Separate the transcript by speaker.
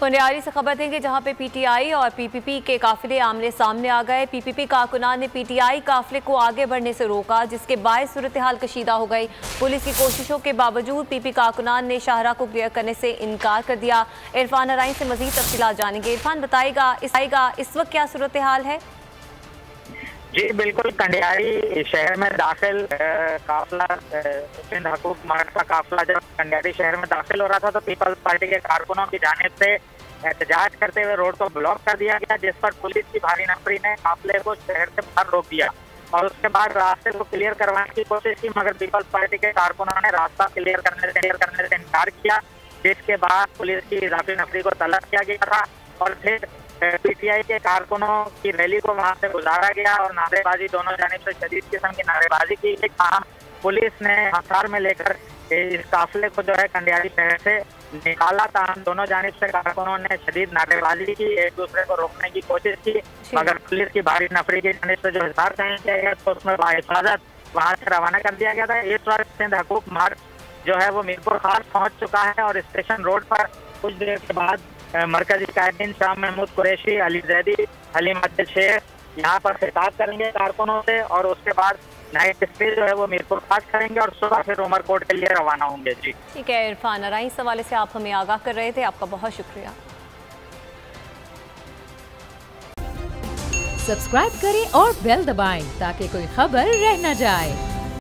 Speaker 1: पंडियारी से खबर देंगे जहां पे पीटीआई और पीपीपी के काफिले आमने सामने आ गए। पीपीपी कारकुनान ने पीटीआई काफिले को आगे बढ़ने से रोका, जिसके बायस सूरत हाल कशीदा हो गई। पुलिस की कोशिशों के बावजूद पीपी कारकुनान ने शाहराह को क्लियर करने से इनकार कर दिया। इरफान नराइन से मजीद तफसीलात जानेंगे। इरफान बताएगा इस वक्त क्या सूरत हाल है?
Speaker 2: जी बिल्कुल, कंडियारी शहर में दाखिल काफिला सिंध हकूक मार्ग का काफिला जब कंडियारी शहर में दाखिल हो रहा था तो पीपल्स पार्टी के कारकुनों की जानिब से एहतजाज करते हुए रोड को ब्लॉक कर दिया गया, जिस पर पुलिस की भारी नफरी ने काफिले को शहर से बाहर रोक दिया और उसके बाद रास्ते को क्लियर करवाने की कोशिश की, मगर पीपल्स पार्टी के कारकुनों ने रास्ता क्लियर करने से इनकार किया, जिसके बाद पुलिस की इजाफी नफरी को तलब किया गया था और फिर पीटीआई के कारकुनों की रैली को वहां से गुजारा गया और नारेबाजी दोनों जानिब से शदीद किस्म की नारेबाजी की गई। पुलिस ने हथियार में लेकर इस काफिले को जो है कंडियारी शहर से निकाला था। दोनों जानिब से कारकुनों ने शदीद नारेबाजी की, एक दूसरे को रोकने की कोशिश की, मगर पुलिस की भारी नफरी की जानिब से जो हिसार तय किया गया तो उसमें बाहिफाजत वहां से रवाना कर दिया गया था। इस वक्त सिंध हकूक मार्ग जो है वो मीरपुर खास पहुंच चुका है और स्टेशन रोड पर कुछ देर के बाद मरकजी कायदीन शाह महमूद कुरैशी, अली जैदी, हलीम अब्दुल शेख यहाँ पर खिताब करेंगे कारकुनों से और उसके बाद नाइट स्टे जो है वो मीरपुर खास करेंगे और सुबह फिर उमरकोट के लिए रवाना होंगे। जी
Speaker 1: ठीक है इरफान नराइन, इस हवाले से आप हमें आगाह कर रहे थे, आपका बहुत शुक्रिया।
Speaker 3: सब्सक्राइब करें और बेल दबाएं ताकि कोई खबर रह न जाए।